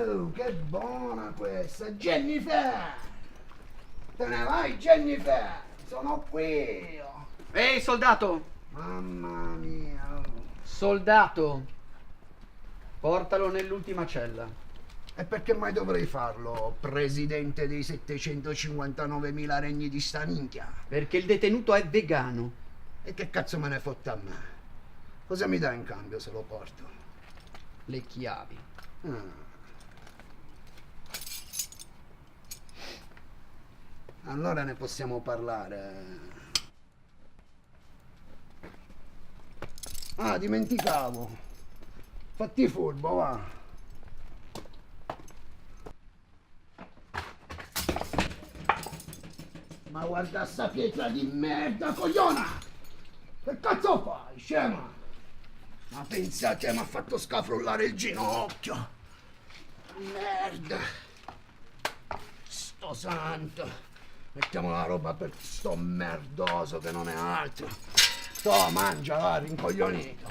Oh, che buona questa! Jennifer! Te ne vai, Jennifer? Sono qui! Ehi, soldato! Mamma mia! Soldato! Portalo nell'ultima cella. E perché mai dovrei farlo, presidente dei 759.000 regni di sta minchia? Perché il detenuto è vegano. E che cazzo me ne fotte a me? Cosa mi dà in cambio se lo porto? Le chiavi. Ah. Allora ne possiamo parlare. Ah, dimenticavo. Fatti furbo, va. Ma guarda sta pietra di merda, cogliona! Che cazzo fai, scema? Ma pensate, mi ha fatto scafrullare il ginocchio. Merda. Sto santo. Mettiamo la roba per sto merdoso che non è altro. Mangia, va, rincoglionito.